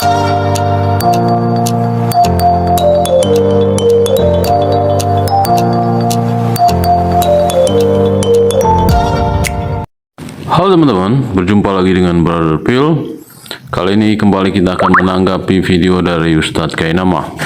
Halo teman-teman, berjumpa lagi dengan Brother Phil. Kali ini kembali kita akan menanggapi video dari Ustadz Kainama.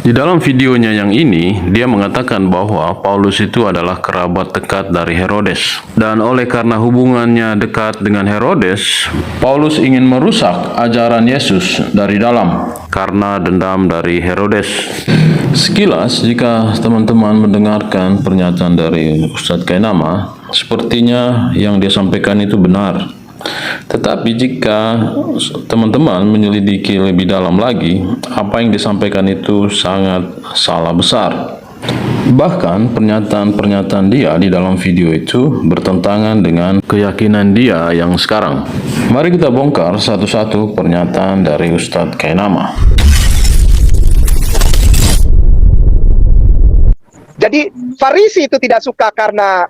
Di dalam videonya yang ini, dia mengatakan bahwa Paulus itu adalah kerabat dekat dari Herodes. Dan oleh karena hubungannya dekat dengan Herodes, Paulus ingin merusak ajaran Yesus dari dalam karena dendam dari Herodes. Sekilas, jika teman-teman mendengarkan pernyataan dari Ustadz Kainama, sepertinya yang dia sampaikan itu benar. Tetapi jika teman-teman menyelidiki lebih dalam lagi, apa yang disampaikan itu sangat salah besar. Bahkan pernyataan-pernyataan dia di dalam video itu bertentangan dengan keyakinan dia yang sekarang. Mari kita bongkar satu-satu pernyataan dari Ustadz Kainama. Jadi Farisi itu tidak suka karena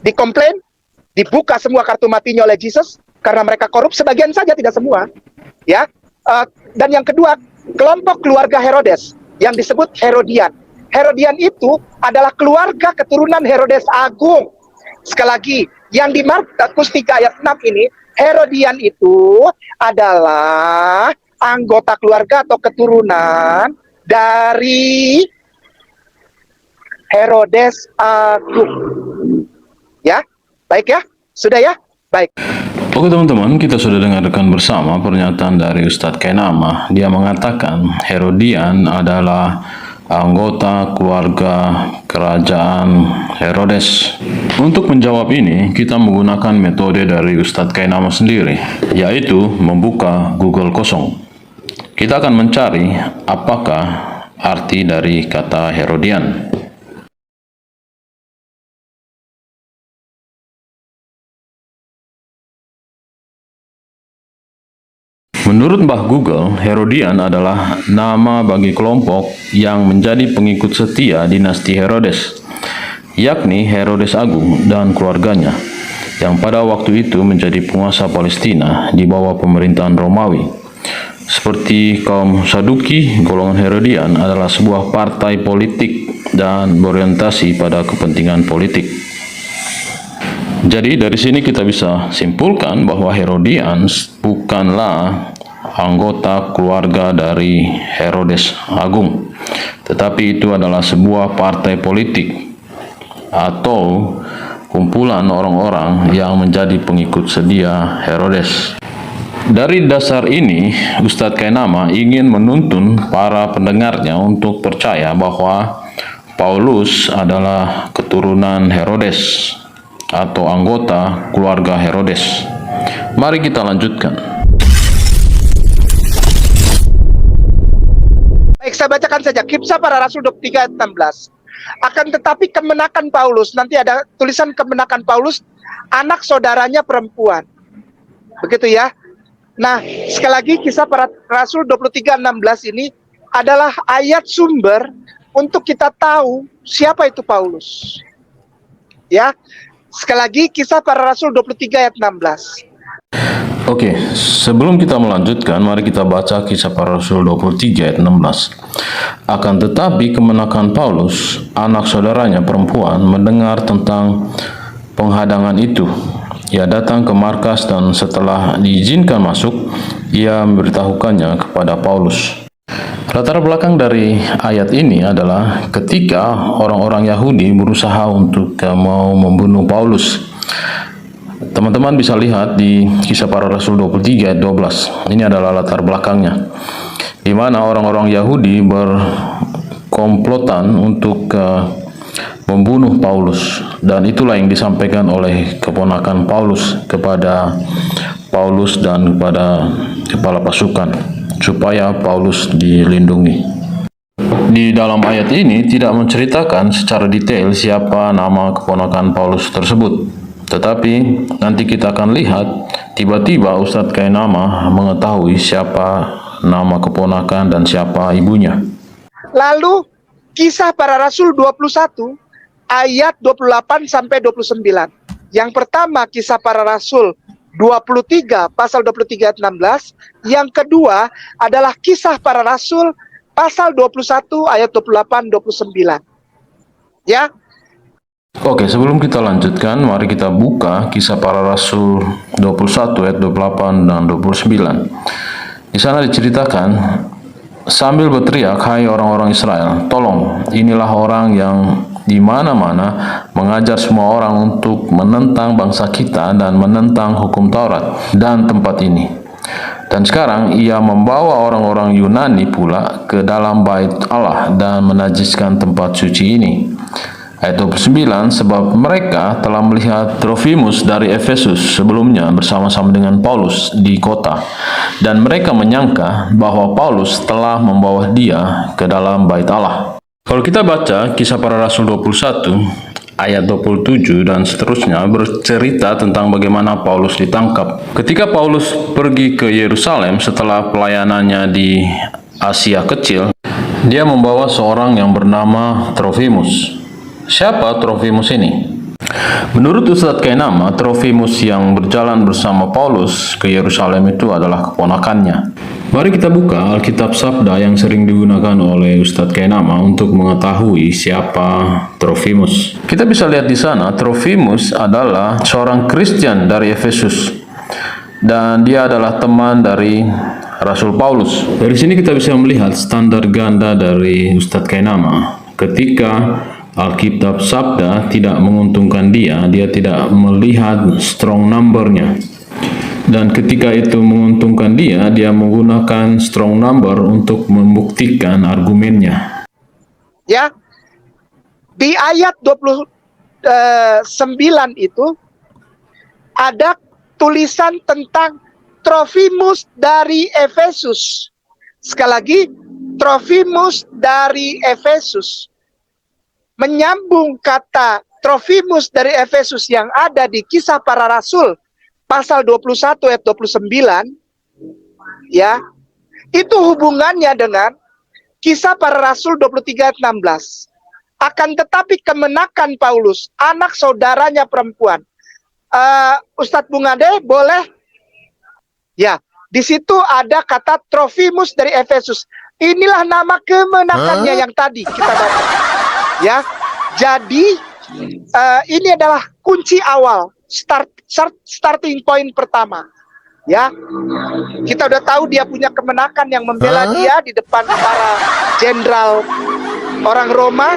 dikomplain, dibuka semua kartu matinya oleh Yesus karena mereka korup, sebagian saja, tidak semua, ya. Dan yang kedua, kelompok keluarga Herodes yang disebut Herodian. Herodian itu adalah keluarga keturunan Herodes Agung. Sekali lagi, yang di Markus 3 ayat 6 ini, Herodian itu adalah anggota keluarga atau keturunan dari Herodes Agung. Ya, baik ya? Sudah ya? Baik. Oke teman-teman, kita sudah dengarkan bersama pernyataan dari Ustadz Kainama. Dia mengatakan Herodian adalah anggota keluarga kerajaan Herodes. Untuk menjawab ini, kita menggunakan metode dari Ustadz Kainama sendiri, yaitu membuka Google kosong. Kita akan mencari apakah arti dari kata Herodian. Menurut Mbah Google, Herodian adalah nama bagi kelompok yang menjadi pengikut setia dinasti Herodes, yakni Herodes Agung dan keluarganya, yang pada waktu itu menjadi penguasa Palestina di bawah pemerintahan Romawi. Seperti kaum Saduki, golongan Herodian adalah sebuah partai politik dan berorientasi pada kepentingan politik. Jadi dari sini kita bisa simpulkan bahwa Herodians bukanlah anggota keluarga dari Herodes Agung, tetapi itu adalah sebuah partai politik atau kumpulan orang-orang yang menjadi pengikut setia Herodes. Dari dasar ini, Ustadz Kainama ingin menuntun para pendengarnya untuk percaya bahwa Paulus adalah keturunan Herodes atau anggota keluarga Herodes. Mari kita lanjutkan. Baik, saya bacakan saja Kisah Para Rasul 23 ayat 16. Akan tetapi kemenakan Paulus, nanti ada tulisan kemenakan Paulus, anak saudaranya perempuan. Begitu ya. Nah, sekali lagi Kisah Para Rasul 23 16 ini adalah ayat sumber untuk kita tahu siapa itu Paulus. Ya. Sekali lagi Kisah Para Rasul 23 ayat 16. Oke, sebelum kita melanjutkan, mari kita baca Kisah Para Rasul 23 ayat 16. Akan tetapi kemenakan Paulus, anak saudaranya perempuan, mendengar tentang penghadangan itu. Ia datang ke markas dan setelah diizinkan masuk, ia memberitahukannya kepada Paulus. Latar belakang dari ayat ini adalah ketika orang-orang Yahudi berusaha untuk mau membunuh Paulus. Teman-teman bisa lihat di Kisah Para Rasul 23 ayat 12. Ini adalah latar belakangnya, di mana orang-orang Yahudi berkomplotan untuk membunuh Paulus, dan itulah yang disampaikan oleh keponakan Paulus kepada Paulus dan kepada kepala pasukan supaya Paulus dilindungi. Di dalam ayat ini tidak menceritakan secara detail siapa nama keponakan Paulus tersebut. Tetapi nanti kita akan lihat tiba-tiba Ustadz Kainama mengetahui siapa nama keponakan dan siapa ibunya. Lalu Kisah Para Rasul 21 ayat 28 sampai 29. Yang pertama Kisah Para Rasul 23, pasal 23 ayat 16. Yang kedua adalah Kisah Para Rasul, pasal 21 ayat 28, 29. Ya, Oke, sebelum kita lanjutkan, mari kita buka Kisah Para Rasul 21 ayat 28 dan 29. Di sana diceritakan, sambil berteriak, hai orang-orang Israel, tolong, inilah orang yang di mana-mana mengajar semua orang untuk menentang bangsa kita dan menentang hukum Taurat dan tempat ini. Dan sekarang ia membawa orang-orang Yunani pula ke dalam bait Allah dan menajiskan tempat suci ini. Ayat 29, sebab mereka telah melihat Trofimus dari Efesus sebelumnya bersama-sama dengan Paulus di kota, dan mereka menyangka bahwa Paulus telah membawa dia ke dalam bait Allah. Kalau kita baca Kisah Para Rasul 21, ayat 27 dan seterusnya bercerita tentang bagaimana Paulus ditangkap. Ketika Paulus pergi ke Yerusalem setelah pelayanannya di Asia Kecil, dia membawa seorang yang bernama Trofimus. Siapa Trofimus ini? Menurut Ustadz Kainama, Trofimus yang berjalan bersama Paulus ke Yerusalem itu adalah keponakannya. Mari kita buka Alkitab Sabda yang sering digunakan oleh Ustadz Kainama untuk mengetahui siapa Trofimus. Kita bisa lihat di sana, Trofimus adalah seorang Kristen dari Efesus, dan dia adalah teman dari Rasul Paulus. Dari sini kita bisa melihat standar ganda dari Ustadz Kainama. Ketika Alkitab Sabda tidak menguntungkan dia tidak melihat strong number-nya. Dan ketika itu menguntungkan dia menggunakan strong number untuk membuktikan argumennya. ya. Di ayat 29 itu ada tulisan tentang Trofimus dari Efesus. Sekali lagi, Trofimus dari Efesus. Menyambung kata Trofimus dari Efesus yang ada di Kisah Para Rasul pasal 21 ayat 29, ya, itu hubungannya dengan Kisah Para Rasul 23 ayat 16. Akan tetapi kemenakan Paulus, anak saudaranya perempuan. Ustadz Bungade, boleh? Ya, di situ ada kata Trofimus dari Efesus. Inilah nama kemenakannya yang tadi kita baca. Ya, jadi ini adalah kunci awal, starting point pertama. Ya, kita udah tahu dia punya kemenakan yang membela dia di depan para jenderal orang Roma.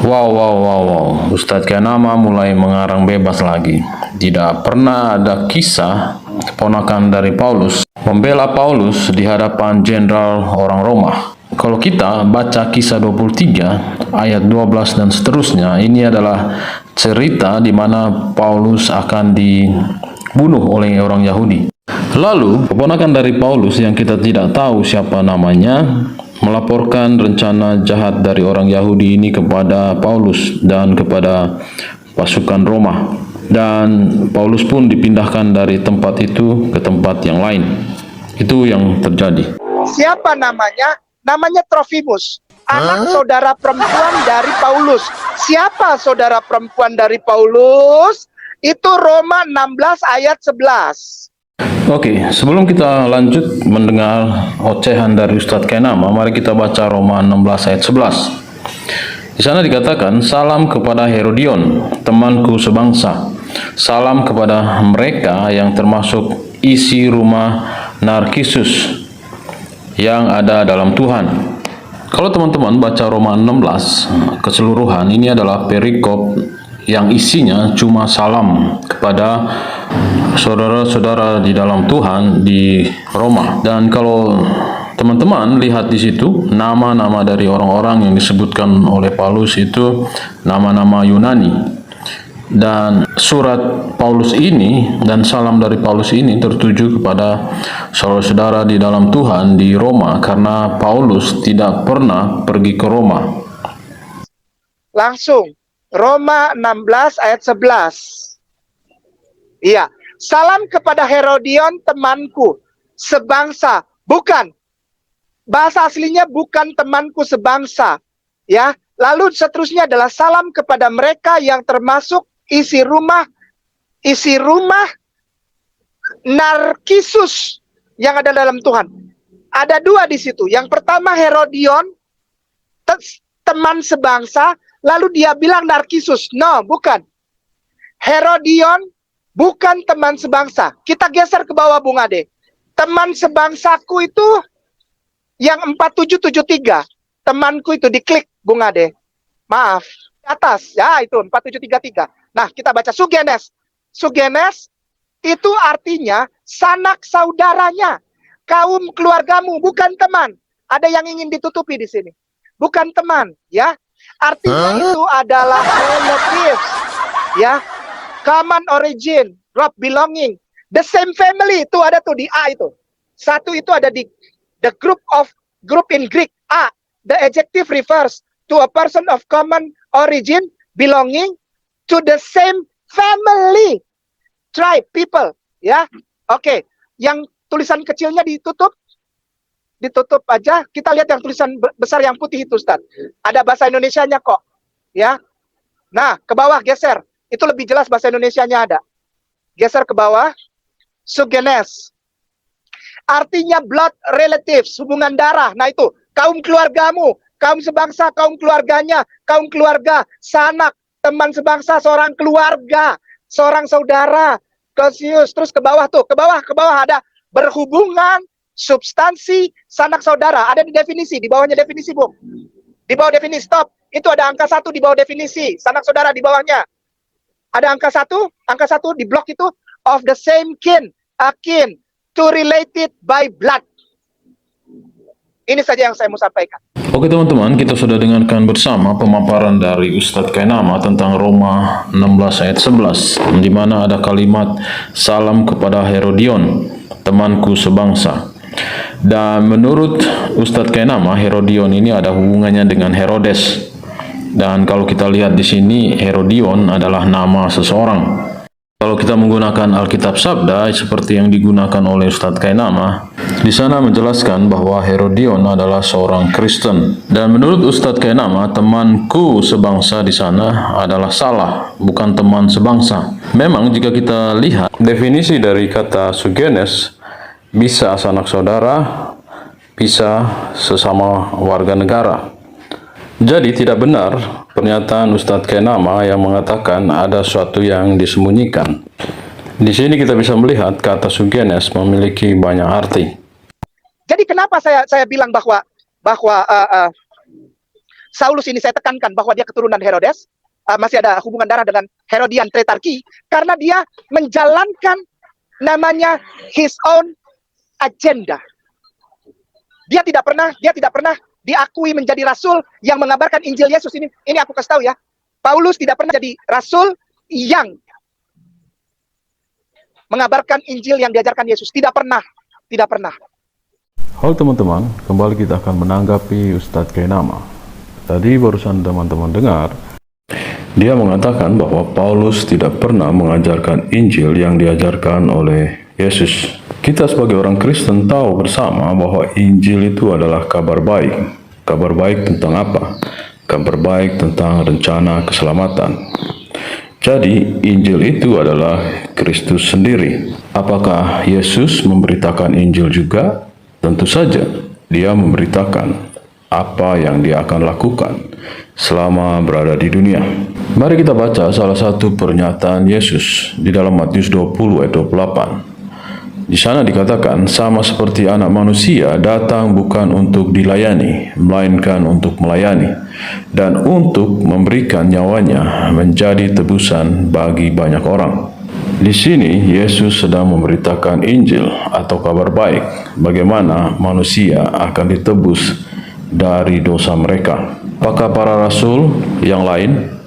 Wow. Ustadz Kainama mulai mengarang bebas lagi. Tidak pernah ada kisah keponakan dari Paulus membela Paulus di hadapan jenderal orang Roma. Kalau kita baca Kisah 23 ayat 12 dan seterusnya, ini adalah cerita di mana Paulus akan dibunuh oleh orang Yahudi. Lalu keponakan dari Paulus yang kita tidak tahu siapa namanya melaporkan rencana jahat dari orang Yahudi ini kepada Paulus dan kepada pasukan Roma, dan Paulus pun dipindahkan dari tempat itu ke tempat yang lain. Itu yang terjadi. Siapa namanya? Namanya Trofimus, anak saudara perempuan dari Paulus. Siapa saudara perempuan dari Paulus? Itu Roma 16 ayat 11. Oke, sebelum kita lanjut mendengar ocehan dari Ustadz Kainama, mari kita baca Roma 16 ayat 11. Di sana dikatakan, salam kepada Herodion, temanku sebangsa. Salam kepada mereka yang termasuk isi rumah Narkisus yang ada dalam Tuhan. Kalau teman-teman baca Roma 16 keseluruhan, ini adalah perikop yang isinya cuma salam kepada saudara-saudara di dalam Tuhan di Roma. Dan kalau teman-teman lihat di situ, nama-nama dari orang-orang yang disebutkan oleh Paulus itu nama-nama Yunani. Dan surat Paulus ini dan salam dari Paulus ini tertuju kepada saudara-saudara di dalam Tuhan di Roma, karena Paulus tidak pernah pergi ke Roma. Langsung Roma 16 ayat 11. Iya, salam kepada Herodion temanku sebangsa. Bukan, bahasa aslinya bukan temanku sebangsa. Ya, lalu seterusnya adalah salam kepada mereka yang termasuk isi rumah Narkisus yang ada dalam Tuhan. Ada dua di situ. Yang pertama Herodion, teman sebangsa, lalu dia bilang Narkisus. No, bukan. Herodion bukan teman sebangsa. Kita geser ke bawah Bung Ade. Teman sebangsaku itu yang 4773. Temanku itu diklik Bung Ade. Maaf, di atas. Ya, itu 4733. Nah, kita baca Sugenes. Sugenes itu artinya sanak saudaranya, kaum keluargamu, bukan teman. Ada yang ingin ditutupi di sini. Bukan teman, ya. Artinya itu adalah relatives, ya. Common origin, group belonging, the same family. Itu ada tuh di A itu. Satu itu ada di the group in Greek. A, the adjective refers to a person of common origin belonging to the same family, tribe, people, ya. Oke, yang tulisan kecilnya ditutup aja. Kita lihat yang tulisan besar yang putih itu, Ustaz. Ada bahasa Indonesianya kok, ya. Nah, ke bawah geser. Itu lebih jelas bahasa Indonesianya ada. Geser ke bawah. Sugenes. Artinya blood relatives, hubungan darah. Nah itu, kaum keluargamu, kaum sebangsa, kaum keluarganya, kaum keluarga, sanak, teman sebangsa, seorang keluarga, seorang saudara. Klausius, terus ke bawah tuh, ke bawah ada berhubungan, substansi, sanak saudara. Ada di definisi, di bawahnya definisi, Bung. Di bawah definisi, stop. Itu ada angka 1 di bawah definisi, sanak saudara di bawahnya. Ada angka 1 di blok itu, of the same kin, akin, to related by blood. Ini saja yang saya mau sampaikan. Oke teman-teman, kita sudah dengarkan bersama pemaparan dari Ustadz Kainama tentang Roma 16 ayat 11, di mana ada kalimat salam kepada Herodion, temanku sebangsa. Dan menurut Ustadz Kainama, Herodion ini ada hubungannya dengan Herodes. Dan kalau kita lihat di sini, Herodion adalah nama seseorang. Kalau kita menggunakan Alkitab Sabda seperti yang digunakan oleh Ustadz Kainama, di sana menjelaskan bahwa Herodion adalah seorang Kristen. Dan menurut Ustadz Kainama, temanku sebangsa di sana adalah salah, bukan teman sebangsa. Memang jika kita lihat definisi dari kata Sugenes, bisa sanak saudara, bisa sesama warga negara. Jadi tidak benar pernyataan Ustadz Kainama yang mengatakan ada sesuatu yang disembunyikan. Di sini kita bisa melihat kata Sugenes memiliki banyak arti. Jadi kenapa saya bilang bahwa Saulus ini saya tekankan bahwa dia keturunan Herodes, masih ada hubungan darah dengan Herodian Tetrarchy, karena dia menjalankan namanya his own agenda. Dia tidak pernah diakui menjadi rasul yang mengabarkan Injil Yesus ini. Ini aku kasih tahu ya. Paulus tidak pernah jadi rasul yang mengabarkan Injil yang diajarkan Yesus. Tidak pernah. Halo teman-teman, kembali kita akan menanggapi Ustadz Kainama. Tadi barusan teman-teman dengar, dia mengatakan bahwa Paulus tidak pernah mengajarkan Injil yang diajarkan oleh Yesus. Kita sebagai orang Kristen tahu bersama bahwa Injil itu adalah kabar baik. Kabar baik tentang apa? Kabar baik tentang rencana keselamatan. Jadi, Injil itu adalah Kristus sendiri. Apakah Yesus memberitakan Injil juga? Tentu saja, dia memberitakan apa yang dia akan lakukan selama berada di dunia. Mari kita baca salah satu pernyataan Yesus di dalam Matius 20 ayat 28. Di sana dikatakan, sama seperti anak manusia datang bukan untuk dilayani, melainkan untuk melayani, dan untuk memberikan nyawanya menjadi tebusan bagi banyak orang. Di sini, Yesus sedang memberitakan Injil atau kabar baik, bagaimana manusia akan ditebus dari dosa mereka. Apakah para rasul yang lain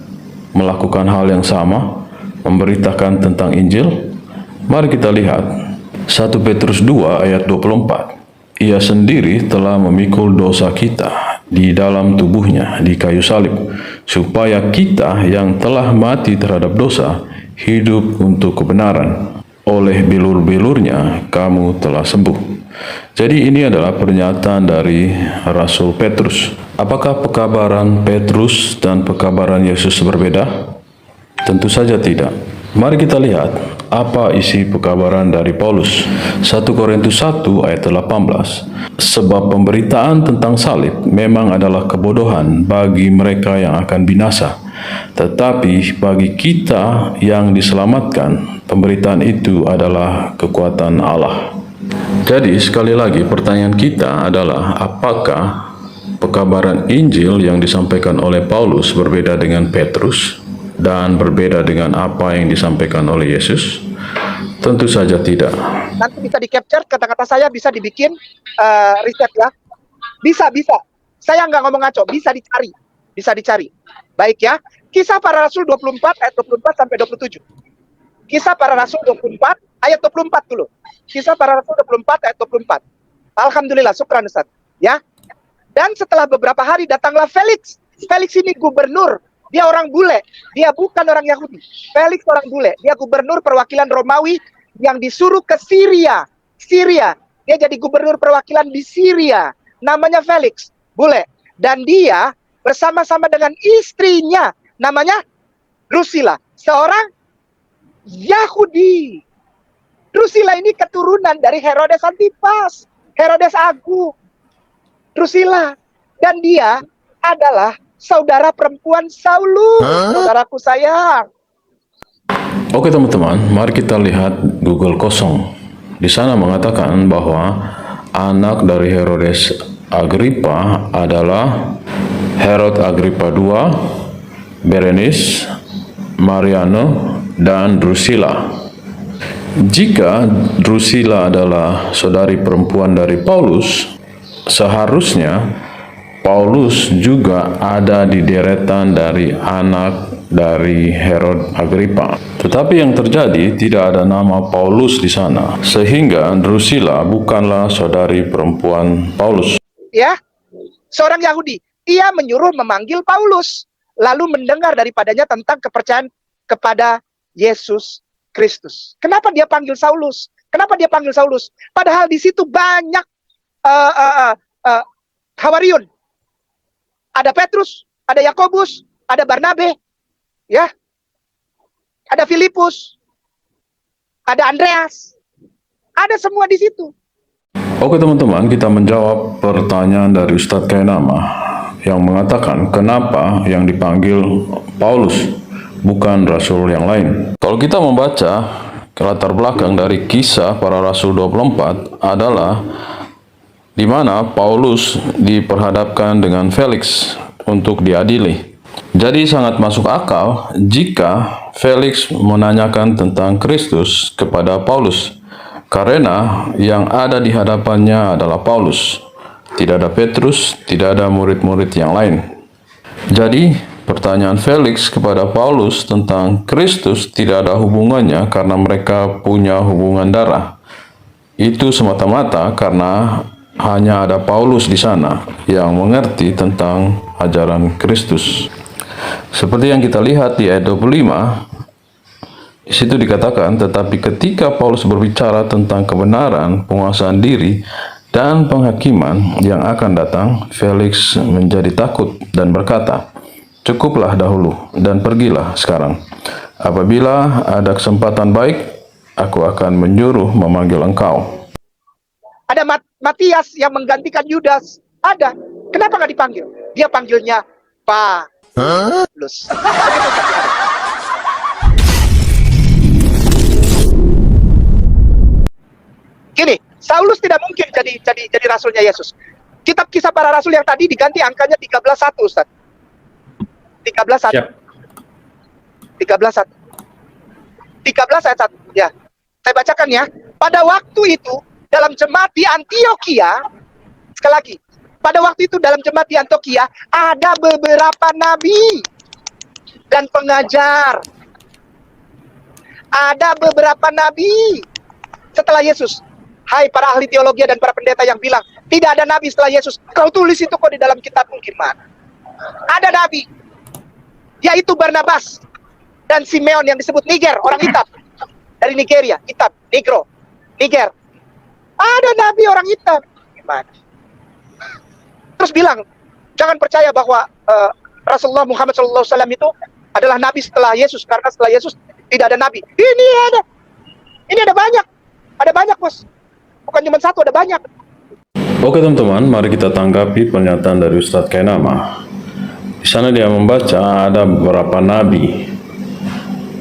melakukan hal yang sama, memberitakan tentang Injil? Mari kita lihat. 1 Petrus 2 ayat 24. Ia sendiri telah memikul dosa kita di dalam tubuhnya di kayu salib, supaya kita yang telah mati terhadap dosa hidup untuk kebenaran. Oleh bilur-bilurnya kamu telah sembuh. Jadi ini adalah pernyataan dari Rasul Petrus. Apakah pekabaran Petrus dan pekabaran Yesus berbeda? Tentu saja tidak. Mari kita lihat apa isi pekabaran dari Paulus. 1 Korintus 1 ayat 18. Sebab pemberitaan tentang salib memang adalah kebodohan bagi mereka yang akan binasa, tetapi bagi kita yang diselamatkan, pemberitaan itu adalah kekuatan Allah. Jadi sekali lagi pertanyaan kita adalah, apakah pekabaran Injil yang disampaikan oleh Paulus berbeda dengan Petrus dan berbeda dengan apa yang disampaikan oleh Yesus? Tentu saja tidak. Nanti bisa di-capture kata-kata saya, bisa dibikin riset ya. Bisa. Saya nggak ngomong ngaco, bisa dicari. Baik ya. Kisah Para Rasul 24 ayat 24 sampai 27. Kisah Para Rasul 24 ayat 24 dulu. Kisah Para Rasul 24 ayat 24. Alhamdulillah, syukran Ustaz. Ya. Dan setelah beberapa hari datanglah Felix. Felix ini gubernur. Dia orang bule. Dia bukan orang Yahudi. Felix orang bule. Dia gubernur perwakilan Romawi yang disuruh ke Syria. Dia jadi gubernur perwakilan di Syria. Namanya Felix. Bule. Dan dia bersama-sama dengan istrinya. Namanya Drusilla. Seorang Yahudi. Drusilla ini keturunan dari Herodes Antipas. Herodes Agung. Drusilla. Dan dia adalah saudara perempuan Saulus. Saudaraku sayang. Oke teman-teman, mari kita lihat Google kosong. Di sana mengatakan bahwa anak dari Herodes Agrippa adalah Herod Agrippa II, Berenice, Mariano, dan Drusilla. Jika Drusilla adalah saudari perempuan dari Paulus, seharusnya Paulus juga ada di deretan dari anak dari Herod Agrippa. Tetapi yang terjadi, tidak ada nama Paulus di sana, sehingga Drusilla bukanlah saudari perempuan Paulus. Ya, seorang Yahudi. Ia menyuruh memanggil Paulus, lalu mendengar daripadanya tentang kepercayaan kepada Yesus Kristus. Kenapa dia panggil Saulus? Padahal di situ banyak Hawariun. Ada Petrus, ada Yakobus, ada Barnabe, ya, ada Filipus, ada Andreas, ada semua di situ. Oke teman-teman, kita menjawab pertanyaan dari Ustadz Kainama yang mengatakan kenapa yang dipanggil Paulus bukan rasul yang lain. Kalau kita membaca latar belakang dari Kisah Para Rasul 24 adalah di mana Paulus diperhadapkan dengan Felix untuk diadili. Jadi sangat masuk akal jika Felix menanyakan tentang Kristus kepada Paulus, karena yang ada di hadapannya adalah Paulus. Tidak ada Petrus, tidak ada murid-murid yang lain. Jadi pertanyaan Felix kepada Paulus tentang Kristus tidak ada hubungannya karena mereka punya hubungan darah. Itu semata-mata karena hanya ada Paulus di sana yang mengerti tentang ajaran Kristus. Seperti yang kita lihat di ayat 25, di situ dikatakan, tetapi ketika Paulus berbicara tentang kebenaran, penguasaan diri, dan penghakiman yang akan datang, Felix menjadi takut dan berkata, cukuplah dahulu dan pergilah sekarang. Apabila ada kesempatan baik, aku akan menyuruh memanggil engkau. Ada Matias yang menggantikan Yudas. Ada. Kenapa nggak dipanggil? Dia panggilnya Paulus. Gini, Saulus tidak mungkin jadi rasulnya Yesus. Kitab Kisah Para Rasul yang tadi diganti angkanya 13:1, Ustaz. 13:1. 13:1. 13 ayat 1. Ya. Saya bacakan ya. Pada waktu itu dalam jemaat di Antioquia, sekali lagi, pada waktu itu dalam jemaat di Antioquia ada beberapa nabi dan pengajar. Ada beberapa nabi setelah Yesus. Hai para ahli teologi dan para pendeta yang bilang tidak ada nabi setelah Yesus. Kau tulis itu kok di dalam kitabmu gimana? Ada nabi, yaitu Barnabas dan Simeon yang disebut Niger, orang hitam dari Nigeria, hitam, Negro, Niger. Ada nabi orang hitam. Gimana? Terus bilang, jangan percaya bahwa Rasulullah Muhammad SAW itu adalah nabi setelah Yesus, karena setelah Yesus tidak ada nabi. Ini ada. Ini ada banyak bos. Bukan cuma satu, ada banyak. Oke teman-teman, mari kita tanggapi pernyataan dari Ustadz Kainama. Di sana dia membaca ada beberapa nabi.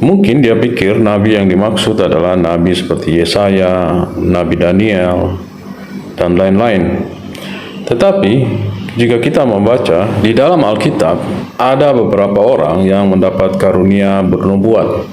Mungkin dia pikir nabi yang dimaksud adalah nabi seperti Yesaya, Nabi Daniel, dan lain-lain. Tetapi jika kita membaca di dalam Alkitab, ada beberapa orang yang mendapat karunia bernubuat.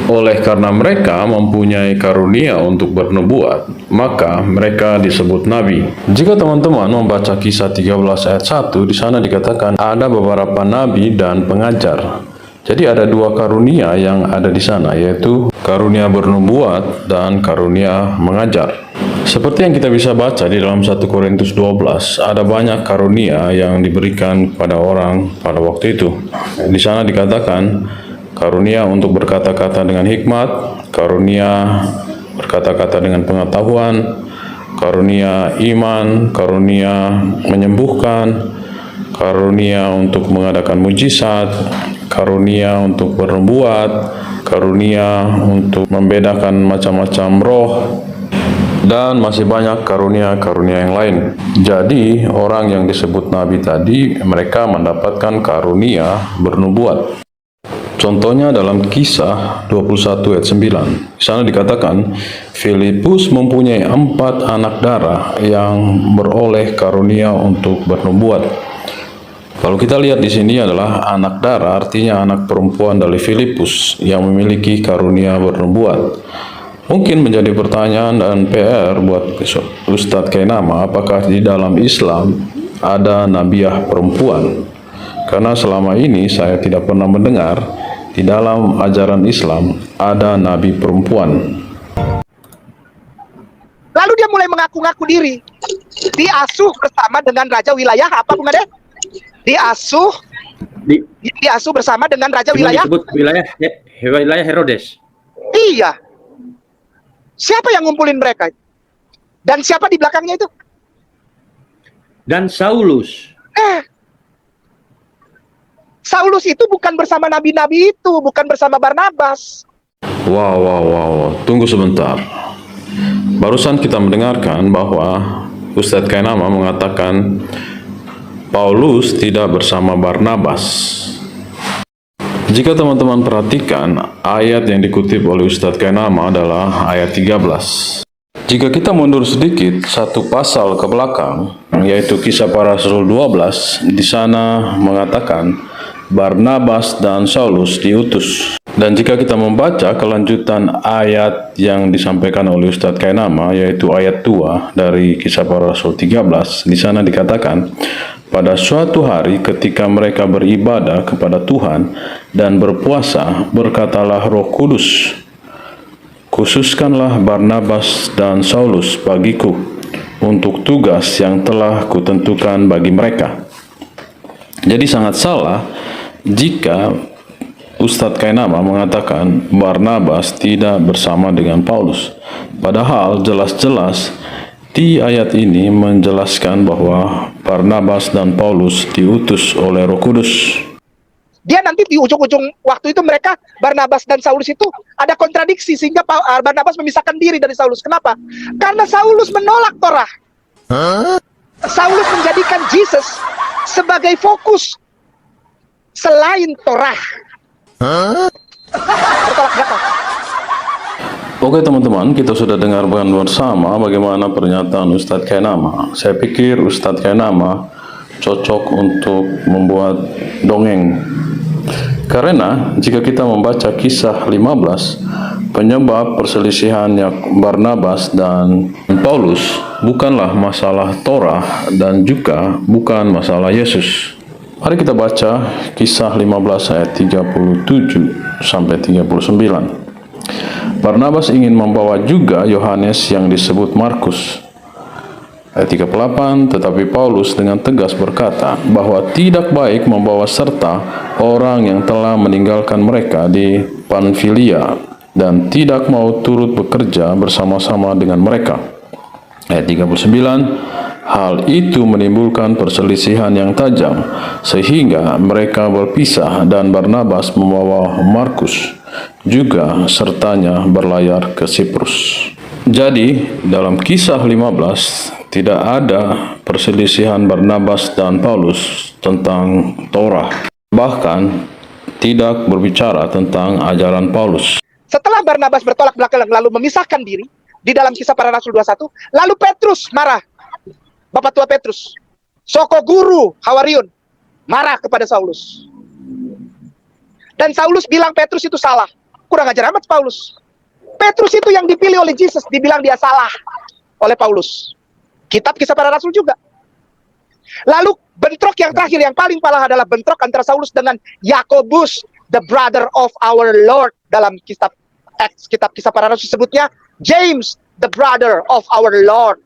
Oleh karena mereka mempunyai karunia untuk bernubuat, maka mereka disebut nabi. Jika teman-teman membaca Kisah 13 ayat 1, di sana dikatakan ada beberapa nabi dan pengajar. Jadi ada dua karunia yang ada di sana, yaitu karunia bernubuat dan karunia mengajar. Seperti yang kita bisa baca di dalam 1 Korintus 12, ada banyak karunia yang diberikan kepada orang pada waktu itu. Di sana dikatakan karunia untuk berkata-kata dengan hikmat, karunia berkata-kata dengan pengetahuan, karunia iman, karunia menyembuhkan, karunia untuk mengadakan mujizat, karunia untuk bernubuat, karunia untuk membedakan macam-macam roh, dan masih banyak karunia-karunia yang lain. Jadi, orang yang disebut nabi tadi, mereka mendapatkan karunia bernubuat. Contohnya dalam Kisah 21 ayat 9. Di sana dikatakan, Filipus mempunyai 4 anak darah yang beroleh karunia untuk bernubuat. Kalau kita lihat di sini adalah anak darah, artinya anak perempuan dari Filipus yang memiliki karunia bernubuat. Mungkin menjadi pertanyaan dan PR buat Ustadz Kainama, apakah di dalam Islam ada nabiah perempuan? Karena selama ini saya tidak pernah mendengar di dalam ajaran Islam ada nabi perempuan. Lalu dia mulai mengaku-ngaku diri. Diasuh bersama dengan raja wilayah apa, Bung Ade? Diasuh bersama dengan raja Cuma wilayah. disebut wilayah Herodes. Iya. Siapa yang ngumpulin mereka? Dan siapa di belakangnya itu? Dan Saulus. Saulus itu bukan bersama nabi-nabi itu, bukan bersama Barnabas. Wow. Tunggu sebentar. Barusan kita mendengarkan bahwa Ustadz Kainama mengatakan Paulus tidak bersama Barnabas. Jika teman-teman perhatikan, ayat yang dikutip oleh Ustadz Kainama adalah ayat 13. Jika kita mundur sedikit, satu pasal ke belakang, yaitu Kisah Para Rasul 12, di sana mengatakan Barnabas dan Saulus diutus. Dan jika kita membaca kelanjutan ayat yang disampaikan oleh Ustadz Kainama, yaitu ayat 2 dari Kisah Para Rasul 13, di sana dikatakan, pada suatu hari ketika mereka beribadah kepada Tuhan dan berpuasa, berkatalah Roh Kudus, khususkanlah Barnabas dan Saulus bagiku untuk tugas yang telah kutentukan bagi mereka. Jadi sangat salah jika Ustadz Kainama mengatakan Barnabas tidak bersama dengan Paulus. Padahal jelas-jelas di ayat ini menjelaskan bahwa Barnabas dan Paulus diutus oleh Roh Kudus. Dia nanti di ujung-ujung waktu itu mereka, Barnabas dan Saulus itu ada kontradiksi sehingga Barnabas memisahkan diri dari Saulus. Kenapa? Karena Saulus menolak Torah. Saulus menjadikan Yesus sebagai fokus selain Torah. Bertolak belakang. Oke teman-teman, kita sudah dengarkan bersama bagaimana pernyataan Ustadz Kainama. Saya pikir Ustadz Kainama cocok untuk membuat dongeng. Karena jika kita membaca Kisah 15, penyebab perselisihannya Barnabas dan Paulus bukanlah masalah Torah dan juga bukan masalah Yesus. Mari kita baca Kisah 15 ayat 37 sampai 39. Barnabas ingin membawa juga Yohanes yang disebut Markus. Ayat 38, tetapi Paulus dengan tegas berkata bahwa tidak baik membawa serta orang yang telah meninggalkan mereka di Pamfilia dan tidak mau turut bekerja bersama-sama dengan mereka. Ayat 39, hal itu menimbulkan perselisihan yang tajam sehingga mereka berpisah dan Barnabas membawa Markus. juga sertanya berlayar ke Siprus. Jadi, dalam Kisah 15 tidak ada perselisihan Barnabas dan Paulus tentang Torah. Bahkan tidak berbicara tentang ajaran Paulus. Setelah Barnabas bertolak belakang lalu memisahkan diri di dalam Kisah Para Rasul 21, lalu Petrus marah. Bapak tua Petrus, soko guru Hawariun, marah kepada Saulus. Dan Saulus bilang Petrus itu salah. Kurang ajar amat Paulus. Petrus itu yang dipilih oleh Yesus, dibilang dia salah oleh Paulus. Kitab Kisah Para Rasul juga. Lalu bentrok yang terakhir, yang paling parah adalah bentrok antara Saulus dengan Yakobus, the brother of our Lord. Dalam kitab Kisah Para Rasul sebutnya James, the brother of our Lord.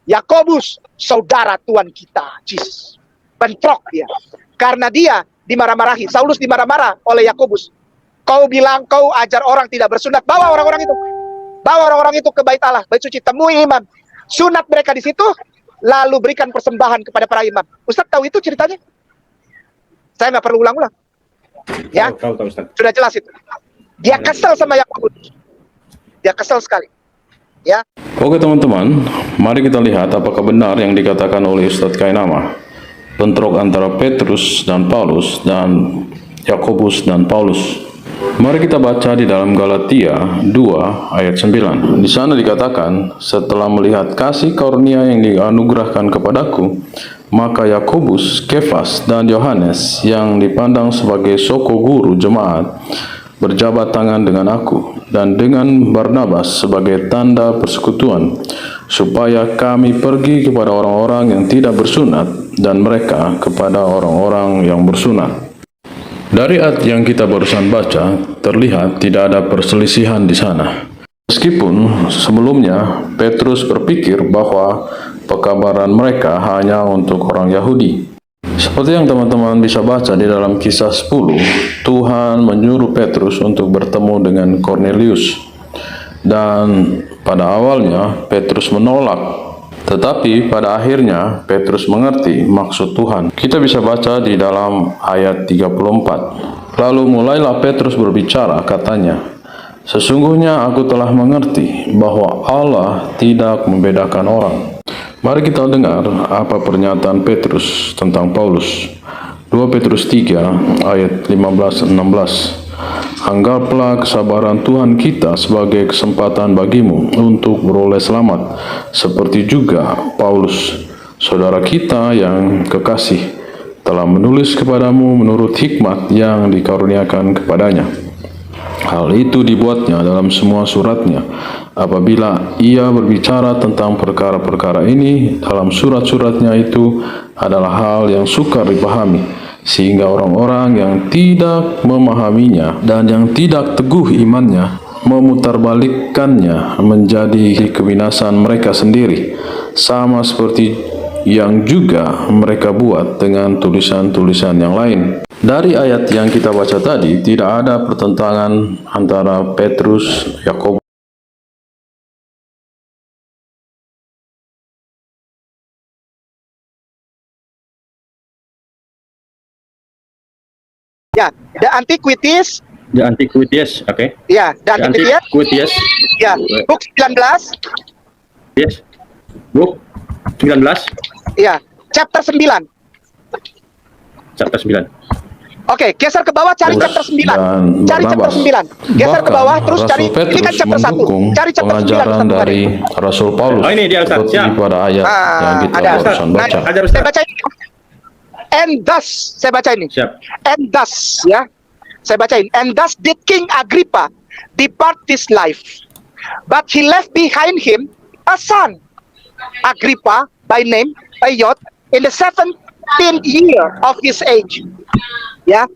Yakobus, saudara Tuhan kita, Jesus. Bentrok dia. Karena dia dimarah-marahi. Saulus dimarah-marah oleh Yakobus. Kau bilang kau ajar orang tidak bersunat. Bawa orang-orang itu. Bawa orang-orang itu ke bait Allah, bait suci. Temui imam. Sunat mereka di situ. Lalu berikan persembahan kepada para imam. Ustaz tahu itu ceritanya? Saya nggak perlu ulang-ulang. Ya, Tahu, Ustaz. sudah jelas itu. Dia kesel sama Yakobus. Dia kesel sekali. Ya. Oke teman-teman, mari kita lihat apakah benar yang dikatakan oleh Ustadz Kainama. Bentrok antara Petrus dan Paulus dan Yakobus dan Paulus. Mari kita baca di dalam Galatia 2 ayat 9. Di sana dikatakan, setelah melihat kasih karunia yang dianugerahkan kepadaku, maka Yakobus, Kefas, dan Yohanes yang dipandang sebagai soko guru jemaat berjabat tangan dengan aku dan dengan Barnabas sebagai tanda persekutuan, supaya kami pergi kepada orang-orang yang tidak bersunat dan mereka kepada orang-orang yang bersunat. Dari ayat yang kita barusan baca, terlihat tidak ada perselisihan di sana. Meskipun sebelumnya Petrus berpikir bahwa pekabaran mereka hanya untuk orang Yahudi. Seperti yang teman-teman bisa baca di dalam Kisah 10, Tuhan menyuruh Petrus untuk bertemu dengan Cornelius. Dan pada awalnya Petrus menolak, tetapi pada akhirnya Petrus mengerti maksud Tuhan. Kita bisa baca di dalam ayat 34. Lalu mulailah Petrus berbicara, katanya, sesungguhnya aku telah mengerti bahwa Allah tidak membedakan orang. Mari kita dengar apa pernyataan Petrus tentang Paulus. 2 Petrus 3 ayat 15-16. Anggaplah kesabaran Tuhan kita sebagai kesempatan bagimu untuk beroleh selamat, seperti juga Paulus, saudara kita yang kekasih, telah menulis kepadamu menurut hikmat yang dikaruniakan kepadanya. Hal itu dibuatnya dalam semua suratnya. Apabila ia berbicara tentang perkara-perkara ini, dalam surat-suratnya itu adalah hal yang sukar dipahami, sehingga orang-orang yang tidak memahaminya dan yang tidak teguh imannya memutarbalikkannya menjadi kebinasan mereka sendiri, sama seperti yang juga mereka buat dengan tulisan-tulisan yang lain. Dari ayat yang kita baca tadi, tidak ada pertentangan antara Petrus, Yakobus, Ya, The Antiquities. The Antiquities, oke. Ya, The The Antiquities. Antiquities. Ya, book 19. Yes. Book 19, Ya, chapter 9. chapter 9. Oke, geser ke bawah cari chapter 9. dan Cari chapter Barnabas. 9. Geser ke bawah terus Rasul cari, Petrus ini kan chapter 1. mendukung Cari chapter 9 pengajaran Ustaz dari Rasul Paulus, Oh, ini dia, Ustaz. seperti Siap. pada ayat yang kita ada Ustaz. barusan baca. Ada Saya Ustaz. baca ini. And thus, saya baca ini. Siap. And thus, ya. Saya bacain. And thus did King Agrippa depart this life. But he left behind him a son, Agrippa by name, a youth, in the 17th year of his age. Ya.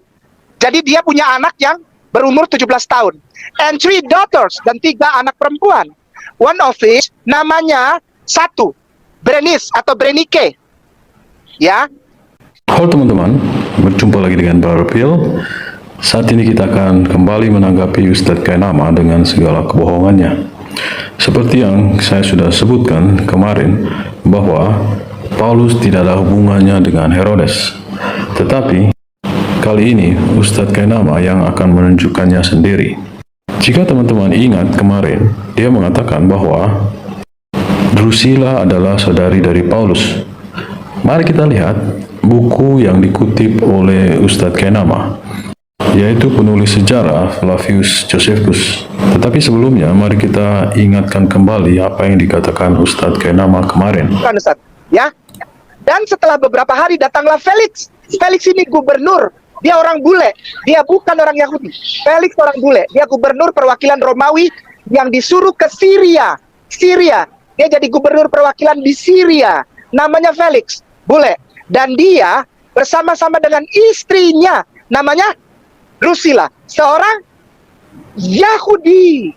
Jadi dia punya anak yang berumur 17 tahun. And 3 daughters, dan 3 anak perempuan. One of which namanya satu, Berenice atau Brenike. Ya. Halo teman-teman, berjumpa lagi dengan Brother Phil. Saat ini kita akan kembali menanggapi Ustadz Kainama dengan segala kebohongannya. Seperti yang saya sudah sebutkan kemarin, bahwa Paulus tidak ada hubungannya dengan Herodes. Tetapi kali ini Ustadz Kainama yang akan menunjukkannya sendiri. Jika teman-teman ingat kemarin, dia mengatakan bahwa Drusilla adalah saudari dari Paulus. Mari kita lihat buku yang dikutip oleh Ustadz Kainama, yaitu penulis sejarah Flavius Josephus. Tetapi sebelumnya, mari kita ingatkan kembali apa yang dikatakan Ustadz Kainama kemarin. Bukan, Ustaz. Ya. Dan setelah beberapa hari datanglah Felix. Felix ini gubernur. Dia orang bule. Dia bukan orang Yahudi. Felix orang bule. Dia gubernur perwakilan Romawi yang disuruh ke Syria. Dia jadi gubernur perwakilan di Syria. Namanya Felix. Bule. Dan dia bersama-sama dengan istrinya. Namanya Drusilla. Seorang Yahudi.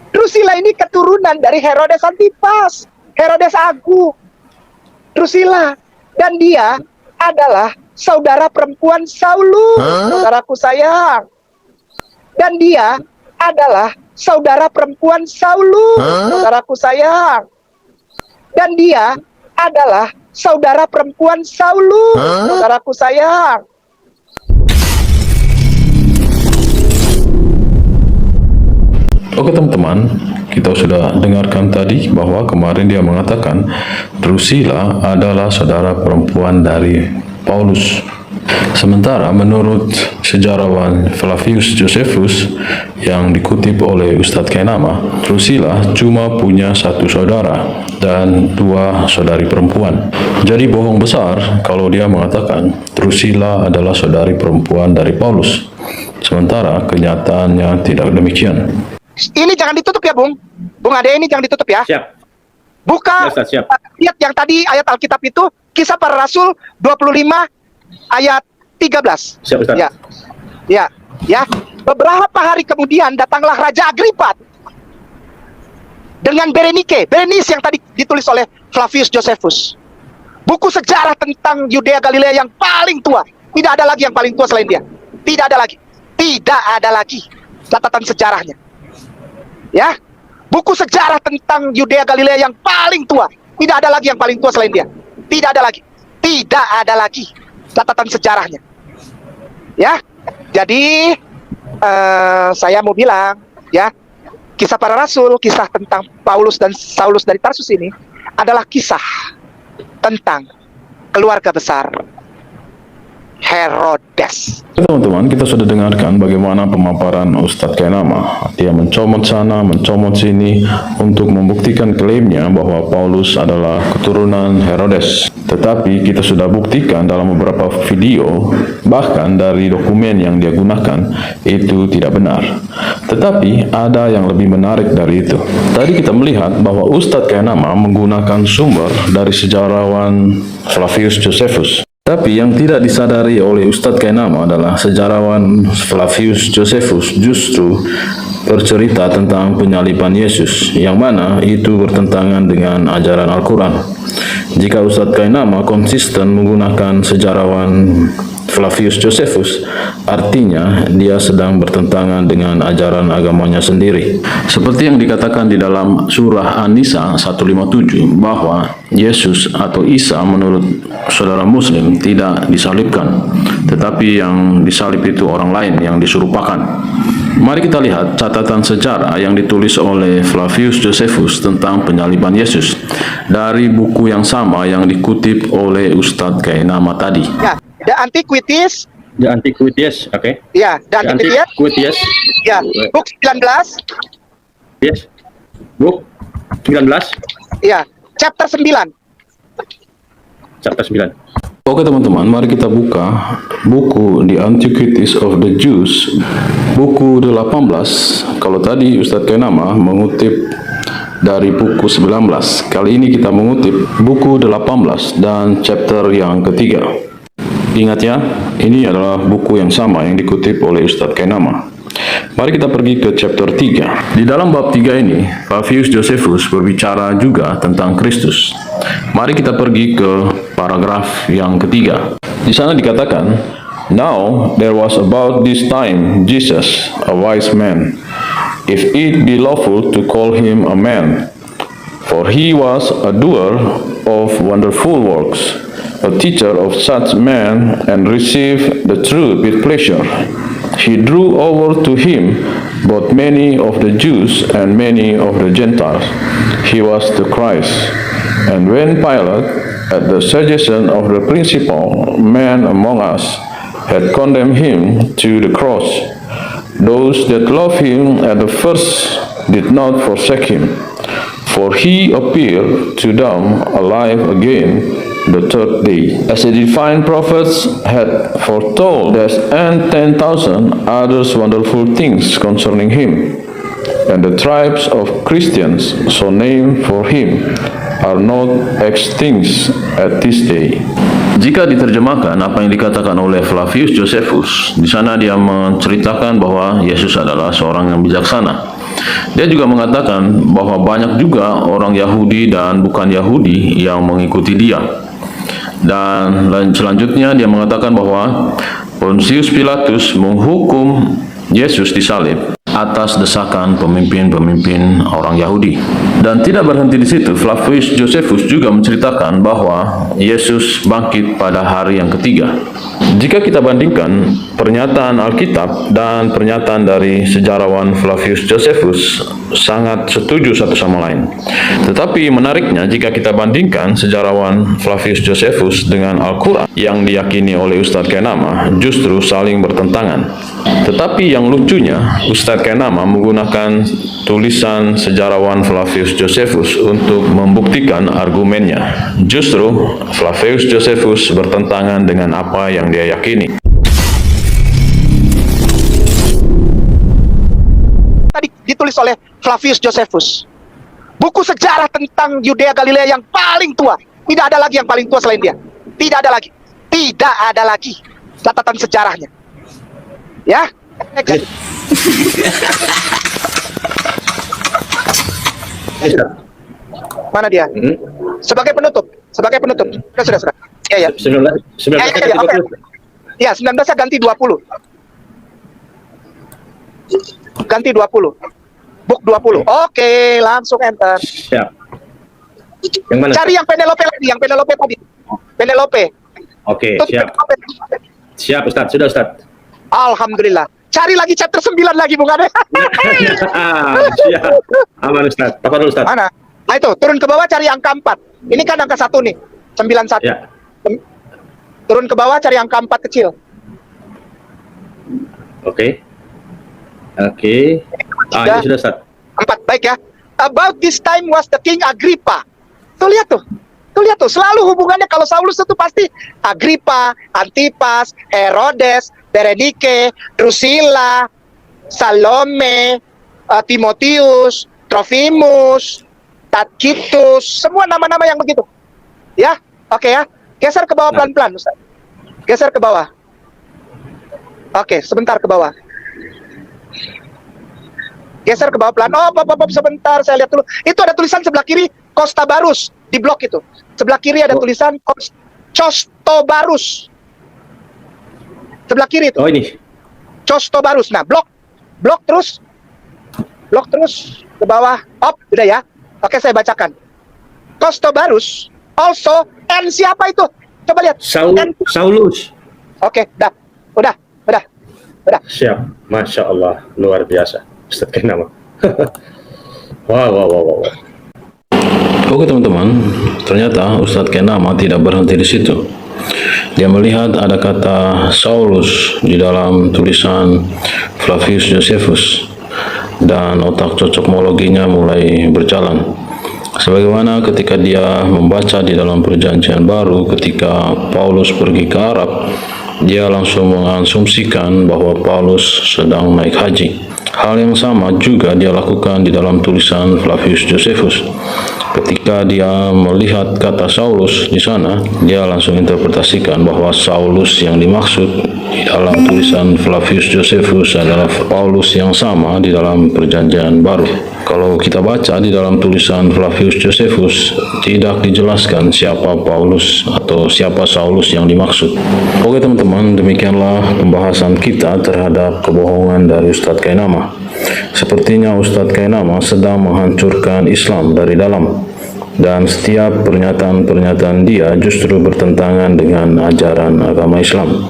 Drusilla ini keturunan dari Herodes Antipas. Herodes Agung. Drusilla. Dan dia adalah saudara perempuan Saulus. Saudaraku sayang. Dan dia adalah saudara perempuan Saulus. Saudaraku sayang. Dan dia adalah saudara perempuan Saulus. Saudaraku sayang. Oke teman-teman, kita sudah dengarkan tadi bahwa kemarin dia mengatakan Drusilla adalah saudara perempuan dari Paulus. Sementara menurut sejarawan Flavius Josephus yang dikutip oleh Ustadz Kainama, Drusilla cuma punya satu saudara dan dua saudari perempuan. Jadi bohong besar kalau dia mengatakan Drusilla adalah saudari perempuan dari Paulus. Sementara kenyataannya tidak demikian. Ini jangan ditutup ya, Bung. Bung Ade, ini jangan ditutup ya. Siap. Buka Ya, Ustaz, siap. lihat yang tadi ayat Alkitab itu, Kisah Para Rasul 25 ayat 13. Siap, Ustaz. Ya. Beberapa hari kemudian datanglah Raja Agripa dengan Berenice yang tadi ditulis oleh Flavius Josephus. Buku sejarah tentang Yudea Galilea yang paling tua. Tidak ada lagi yang paling tua selain dia. Tidak ada lagi catatan sejarahnya. Ya, buku sejarah tentang Yudea Galilea yang paling tua. Tidak ada lagi yang paling tua selain dia. Tidak ada lagi catatan sejarahnya. Ya, jadi saya mau bilang, ya, Kisah Para Rasul, kisah tentang Paulus dan Saulus dari Tarsus ini adalah kisah tentang keluarga besar Herodes. Teman-teman, kita sudah dengarkan bagaimana pemaparan Ustadz Kainama. Dia mencomot sana, mencomot sini untuk membuktikan klaimnya bahwa Paulus adalah keturunan Herodes. Tetapi kita sudah buktikan dalam beberapa video, bahkan dari dokumen yang dia gunakan, itu tidak benar. Tetapi ada yang lebih menarik dari itu. Tadi kita melihat bahwa Ustadz Kainama menggunakan sumber dari sejarawan Flavius Josephus. Tapi yang tidak disadari oleh Ustadz Kainama adalah sejarawan Flavius Josephus justru bercerita tentang penyaliban Yesus, yang mana itu bertentangan dengan ajaran Al-Quran. Jika Ustadz Kainama konsisten menggunakan sejarawan Flavius Josephus, artinya dia sedang bertentangan dengan ajaran agamanya sendiri. Seperti yang dikatakan di dalam surah An-Nisa 157 bahwa Yesus atau Isa menurut saudara Muslim tidak disalibkan, tetapi yang disalib itu orang lain yang diserupakan. Mari kita lihat catatan sejarah yang ditulis oleh Flavius Josephus tentang penyaliban Yesus dari buku yang sama yang dikutip oleh Ustadz Kainama tadi. Ya, The Antiquities. The Antiquities, oke. Ya, The Antiquities. Antiquities. Ya, book 19. Yes. Book 19. Ya, chapter 9. Chapter 9. Oke teman-teman, mari kita buka buku The Antiquities of the Jews, buku 18. Kalau tadi Ustadz Kainama mengutip dari buku 19, kali ini kita mengutip buku 18 dan chapter yang ketiga. Ingat ya, ini adalah buku yang sama yang dikutip oleh Ustadz Kainama. Mari kita pergi ke chapter 3. Di dalam bab 3 ini, Flavius Josephus berbicara juga tentang Kristus. Mari kita pergi ke paragraf yang ketiga. Di sana dikatakan, "Now there was about this time Jesus, a wise man, if it be lawful to call him a man, for he was a doer of wonderful works, a teacher of such men, and received the truth with pleasure. He drew over to him both many of the Jews and many of the Gentiles, he was the Christ. And when Pilate, at the suggestion of the principal men among us, had condemned him to the cross, those that loved him at the first did not forsake him, for he appeared to them alive again the third day, as the divine prophets had foretold, as and 10,000 others wonderful things concerning him. And the tribes of Christians, so named for him, are not extinct at this day. Jika diterjemahkan apa yang dikatakan oleh Flavius Josephus, di sana dia menceritakan bahwa Yesus adalah seorang yang bijaksana. Dia juga mengatakan bahwa banyak juga orang Yahudi dan bukan Yahudi yang mengikuti dia. Dan selanjutnya dia mengatakan bahwa Pontius Pilatus menghukum Yesus disalib atas desakan pemimpin-pemimpin orang Yahudi. Dan tidak berhenti di situ, Flavius Josephus juga menceritakan bahwa Yesus bangkit pada hari yang ketiga. Jika kita bandingkan pernyataan Alkitab dan pernyataan dari sejarawan Flavius Josephus, sangat setuju satu sama lain. Tetapi menariknya jika kita bandingkan sejarawan Flavius Josephus dengan Al-Quran yang diyakini oleh Ustadz Kainama, justru saling bertentangan. Tetapi yang lucunya, Ustadz Kainama menggunakan tulisan sejarawan Flavius Josephus untuk membuktikan argumennya. Justru Flavius Josephus bertentangan dengan apa yang dia yakini. Tadi ditulis oleh Flavius Josephus. Buku sejarah tentang Yudea Galilea yang paling tua. Tidak ada lagi yang paling tua selain dia. Tidak ada lagi. Tidak ada lagi catatan sejarahnya. Ya. Mana dia? Sebagai penutup. Sudah. Ya. 19 Ya, 19-nya ganti 20. Ganti 20. Book 20. Oke, langsung enter. Siap. Yang mana? Cari yang Penelope tadi. Penelope. Oke, siap. Siap, Ustaz. Sudah, Ustaz. Alhamdulillah. Cari lagi chapter 9 lagi, Bung Ade. Siap. Aman, Ustaz. Apa dulu, Ustaz? Mana? Nah itu, turun ke bawah cari angka 4. Ini kan angka 1 nih. 91. Ya. Turun ke bawah cari angka 4 kecil. Oke. Ini sudah, Ustaz. 4, baik ya. About this time was the King Agrippa. Tuh lihat tuh. Selalu hubungannya kalau Saulus itu pasti Agrippa, Antipas, Herodes, Berenike, Drusilla, Salome, Timotius, Trofimus, Tacitus, semua nama-nama yang begitu. Ya, oke ya. Geser ke bawah pelan-pelan, Ustaz. Geser ke bawah. Oke, sebentar ke bawah. Geser ke bawah pelan. Oh, pop, sebentar, saya lihat dulu. Itu ada tulisan sebelah kiri Costa Barus di blok itu. Sebelah kiri ada tulisan Costobarus. Sebelah kiri itu. Oh, ini. Costobarus. Nah, blok terus ke bawah. Udah ya. Oke, saya bacakan. Costobarus also and siapa itu? Coba lihat. Saulus. Oke, udah. Siap. Masya Allah, luar biasa. Ustaz Kainama. Wow. Oke teman-teman, ternyata Ustadz Kainama tidak berhenti di situ. Dia melihat ada kata Saulus di dalam tulisan Flavius Josephus dan otak cocokmologinya mulai berjalan. Sebagaimana ketika dia membaca di dalam Perjanjian Baru ketika Paulus pergi ke Arab, dia langsung mengasumsikan bahwa Paulus sedang naik haji. Hal yang sama juga dia lakukan di dalam tulisan Flavius Josephus. Ketika dia melihat kata Saulus di sana, dia langsung interpretasikan bahwa Saulus yang dimaksud di dalam tulisan Flavius Josephus adalah Paulus yang sama di dalam Perjanjian Baru. Kalau kita baca di dalam tulisan Flavius Josephus, tidak dijelaskan siapa Paulus atau siapa Saulus yang dimaksud. Oke teman-teman, demikianlah pembahasan kita terhadap kebohongan dari Ustadz Kainama. Sepertinya Ustadz Kainama sedang menghancurkan Islam dari dalam, dan setiap pernyataan-pernyataan dia justru bertentangan dengan ajaran agama Islam.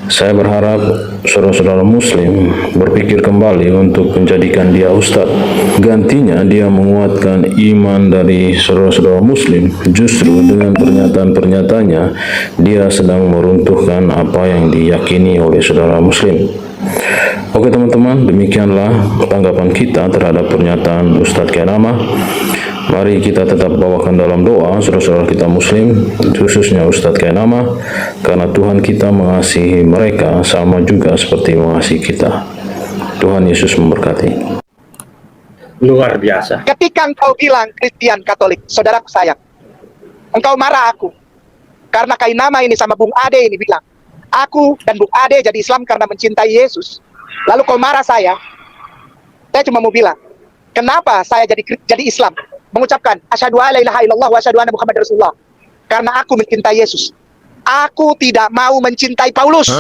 Saya berharap saudara-saudara muslim berpikir kembali untuk menjadikan dia ustadz. Gantinya dia menguatkan iman dari saudara-saudara muslim. Justru dengan pernyataan-pernyataannya, dia sedang meruntuhkan apa yang diyakini oleh saudara muslim. Oke teman-teman, demikianlah tanggapan kita terhadap pernyataan Ustadz Kainama. Mari kita tetap bawakan dalam doa saudara-saudara kita muslim, khususnya Ustadz Kainama, karena Tuhan kita mengasihi mereka sama juga seperti mengasihi kita. Tuhan Yesus memberkati. Luar biasa. Ketika engkau bilang Kristen Katolik, saudaraku sayang, engkau marah aku. Karena Kainama ini sama Bung Ade ini bilang, aku dan Bung Ade jadi Islam karena mencintai Yesus. Lalu kau marah saya cuma mau bilang, kenapa saya jadi Islam? Mengucapkan asyhadu alla ilaha illallah wa asyhadu anna Muhammad Rasulullah. Karena aku mencintai Yesus. Aku tidak mau mencintai Paulus.